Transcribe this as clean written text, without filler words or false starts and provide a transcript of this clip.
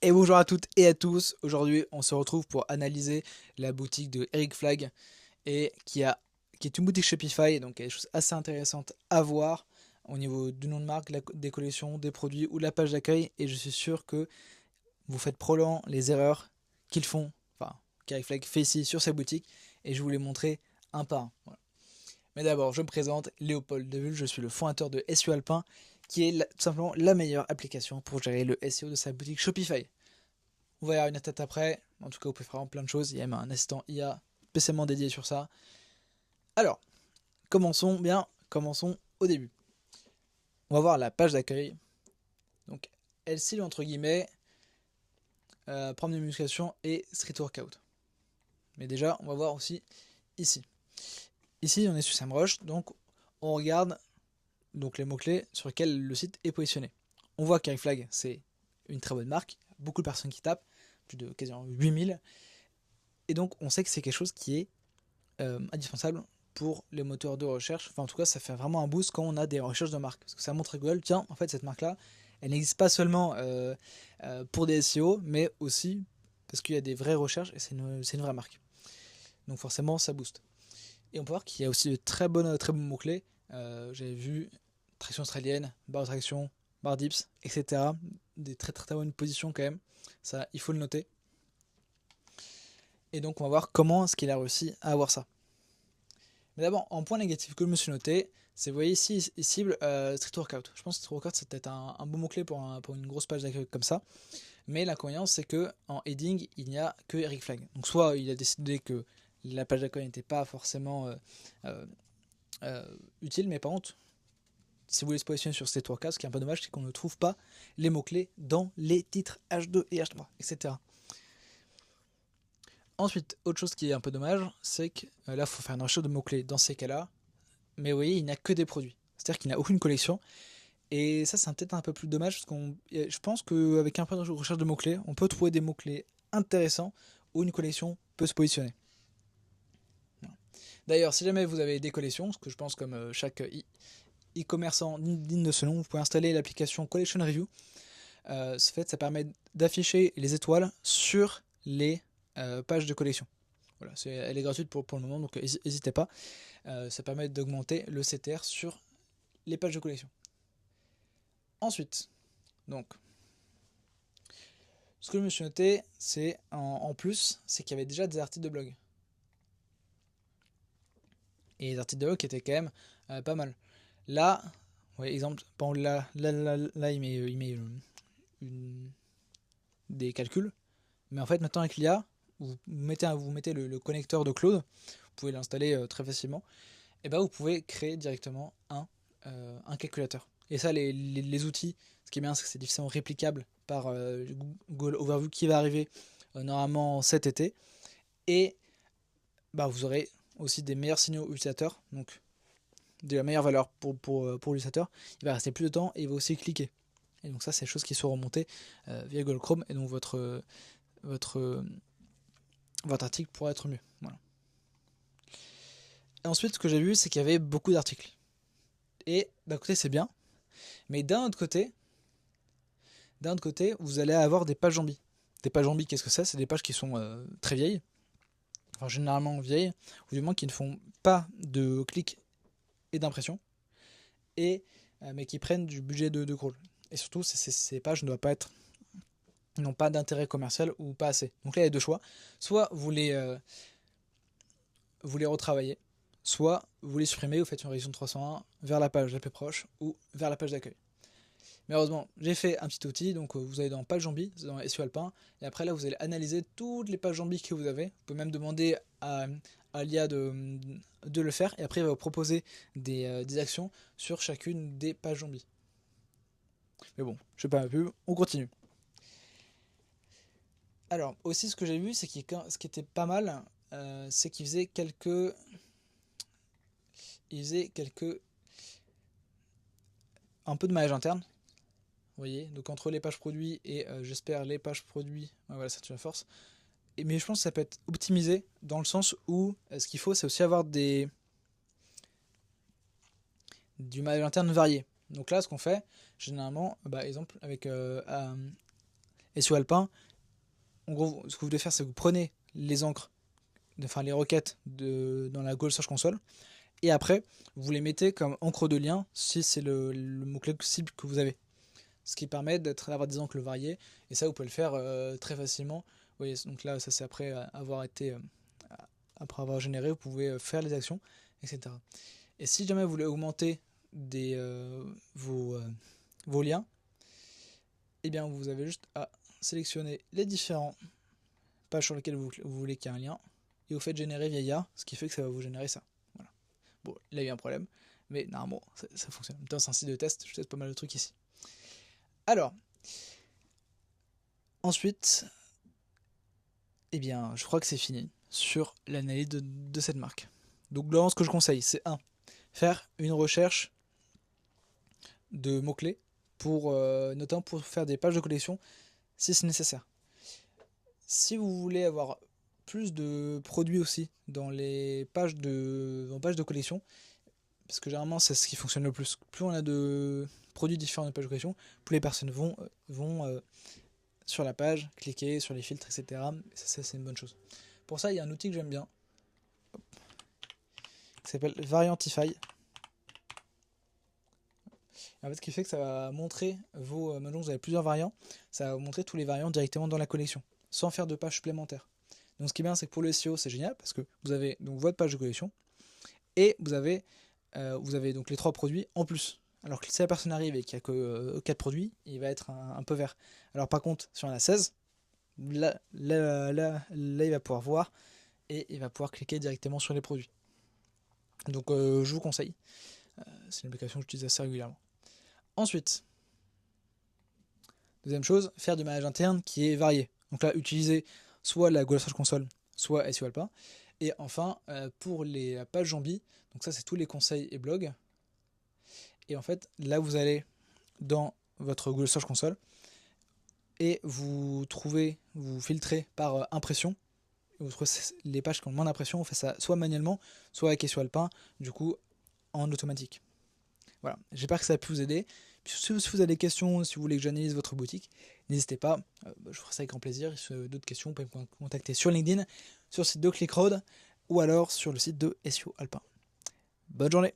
Et bonjour à toutes et à tous. Aujourd'hui, on se retrouve pour analyser la boutique de Eric Flag et qui est une boutique Shopify, donc il y a des choses assez intéressantes à voir au niveau du nom de marque, des collections, des produits ou de la page d'accueil. Et je suis sûr que vous faites probablement les erreurs qu'ils font, enfin qu'Eric Flag fait ici sur sa boutique, et je vais vous les montrer un par un. Voilà. Mais d'abord, je me présente, Léopold Devul, je suis le fondateur de SEO Alpin, qui est tout simplement la meilleure application pour gérer le SEO de sa boutique Shopify. On va y avoir une tête après. En tout cas, vous pouvez faire plein de choses. Il y a même un assistant IA spécialement dédié sur ça. Alors, commençons au début. On va voir la page d'accueil. Donc, elle cible entre guillemets programme de musculation et street workout. Mais déjà, on va voir aussi ici. Ici, on est sur SEMrush, donc on regarde donc les mots-clés sur lesquels le site est positionné. On voit qu'Eric Flag, c'est une très bonne marque. Beaucoup de personnes qui tapent, plus de quasiment 8000. Et donc, on sait que c'est quelque chose qui est indispensable pour les moteurs de recherche. Enfin, en tout cas, ça fait vraiment un boost quand on a des recherches de marque. Parce que ça montre à Google, tiens, en fait, cette marque-là, elle n'existe pas seulement pour des SEO, mais aussi parce qu'il y a des vraies recherches et c'est une vraie marque. Donc, forcément, ça booste. Et on peut voir qu'il y a aussi de très bons mots-clés. J'avais vu traction australienne, barre de traction, barre dips, etc. Des très très très bonnes positions quand même. Ça, il faut le noter. Et donc, on va voir comment est-ce qu'il a réussi à avoir ça. Mais d'abord, en point négatif que je me suis noté, c'est, vous voyez ici, il cible Street Workout. Je pense que Street Workout, c'est peut-être un bon mot-clé pour une grosse page d'accueil comme ça. Mais l'inconvénient, c'est que en heading, il n'y a que Eric Flag. Donc, soit il a décidé que la page d'accueil n'était pas forcément utile, mais par contre, si vous voulez se positionner sur Street Workout, ce qui est un peu dommage, c'est qu'on ne trouve pas les mots-clés dans les titres H2 et H3, etc. Ensuite, autre chose qui est un peu dommage, c'est que là, il faut faire une recherche de mots-clés dans ces cas-là. Mais vous voyez, il n'a que des produits. C'est-à-dire qu'il n'a aucune collection. Et ça, c'est peut-être un peu plus dommage parce que je pense qu'avec un peu de recherche de mots-clés, on peut trouver des mots-clés intéressants où une collection peut se positionner. D'ailleurs, si jamais vous avez des collections, ce que je pense comme chaque e-commerçant digne de ce nom, vous pouvez installer l'application Collection Review. Ce fait, ça permet d'afficher les étoiles sur les pages de collection. Voilà, elle est gratuite pour le moment, donc n'hésitez pas. Ça permet d'augmenter le CTR sur les pages de collection. Ensuite, donc, ce que je me suis noté, c'est en plus, c'est qu'il y avait déjà des articles de blog. Et les articles de blog qui étaient quand même pas mal. Là, ouais, exemple, là il met des calculs. Mais en fait, maintenant avec l'IA, vous mettez le connecteur de Claude, vous pouvez l'installer très facilement, et ben vous pouvez créer directement un calculateur. Et ça, les outils, ce qui est bien, c'est que c'est difficilement réplicable par Google Overview qui va arriver normalement cet été. Et bah, vous aurez aussi des meilleurs signaux utilisateurs, donc de la meilleure valeur pour l'utilisateur. Il va rester plus de temps et il va aussi cliquer. Et donc ça, c'est des choses qui sont remontées via Google Chrome, et donc votre article pourra être mieux. Voilà. Et ensuite, ce que j'ai vu, c'est qu'il y avait beaucoup d'articles. Et d'un côté, c'est bien, mais d'un autre côté, vous allez avoir des pages zombies. Des pages zombies, qu'est-ce que c'est? C'est des pages qui sont très vieilles, enfin généralement vieilles, ou du moins qui ne font pas de clics et d'impression, mais qui prennent du budget de crawl. Et surtout, ces pages n'ont pas d'intérêt commercial ou pas assez. Donc là, il y a deux choix. Soit vous les retravaillez, soit vous les supprimez, vous faites une révision de 301 vers la page la plus proche ou vers la page d'accueil. Mais heureusement, j'ai fait un petit outil, donc vous allez dans page zombie, dans SEO Alpin, et après là vous allez analyser toutes les pages zombies que vous avez. Vous pouvez même demander à l'IA de le faire, et après il va vous proposer des actions sur chacune des pages zombies. Mais bon, je ne fais pas ma pub, on continue. Alors, aussi ce que j'ai vu, c'est ce qui était pas mal, c'est qu'il faisait quelques un peu de maillage interne. Vous voyez, donc entre les pages produits et j'espère les pages produits, voilà, ça tue la force. Mais je pense que ça peut être optimisé dans le sens où ce qu'il faut, c'est aussi avoir du maillage interne varié. Donc là, ce qu'on fait, généralement, exemple avec SEO Alpin, en gros, ce que vous devez faire, c'est que vous prenez les encres, enfin les requêtes dans la Google Search Console, et après, vous les mettez comme encre de lien si c'est le mot-clé cible que vous avez. Ce qui permet d'avoir des encres variées, et ça, vous pouvez le faire très facilement. Vous voyez, donc là, ça c'est après après avoir généré, vous pouvez faire les actions, etc. Et si jamais vous voulez augmenter vos liens, eh bien vous avez juste à sélectionner les différentes pages sur lesquelles vous voulez qu'il y ait un lien, et vous faites générer via IA, ce qui fait que ça va vous générer ça. Voilà. Bon, là il y a eu un problème, mais normalement ça fonctionne. En même temps, c'est un site de test, je teste pas mal de trucs ici. Alors, ensuite, eh bien, je crois que c'est fini sur l'analyse de cette marque. Donc, là, ce que je conseille, c'est faire une recherche de mots-clés notamment pour faire des pages de collection si c'est nécessaire. Si vous voulez avoir plus de produits aussi dans les pages de collection, parce que généralement c'est ce qui fonctionne le plus. Plus on a de produits différents de pages de collection, plus les personnes vont sur la page, cliquer sur les filtres, etc. Ça, c'est une bonne chose. Pour ça, il y a un outil que j'aime bien, qui s'appelle Variantify. En fait, ce qui fait que ça va montrer maintenant vous avez plusieurs variants, ça va vous montrer tous les variants directement dans la collection, sans faire de pages supplémentaires. Donc ce qui est bien, c'est que pour le SEO, c'est génial, parce que vous avez donc votre page de collection, et vous avez donc les 3 produits en plus. Alors que si la personne arrive et qu'il n'y a que 4 produits, il va être un peu vert. Alors par contre, si on en a 16, là, il va pouvoir voir et il va pouvoir cliquer directement sur les produits. Donc je vous conseille. C'est une application que j'utilise assez régulièrement. Ensuite, deuxième chose, faire du management interne qui est varié. Donc là, utiliser soit la Google Search Console, soit SEO Alpin. Et enfin, pour la page Jambi, donc ça c'est tous les conseils et blogs. Et en fait, là vous allez dans votre Google Search Console et vous filtrez par impression. Vous trouvez les pages qui ont le moins d'impression, on fait ça soit manuellement, soit avec SEO Alpin, du coup en automatique. Voilà, j'espère que ça a pu vous aider. Si vous avez des questions, si vous voulez que j'analyse votre boutique, n'hésitez pas, je ferai ça avec grand plaisir. Si vous avez d'autres questions, vous pouvez me contacter sur LinkedIn, sur le site de ClickRoad ou alors sur le site de SEO Alpin. Bonne journée!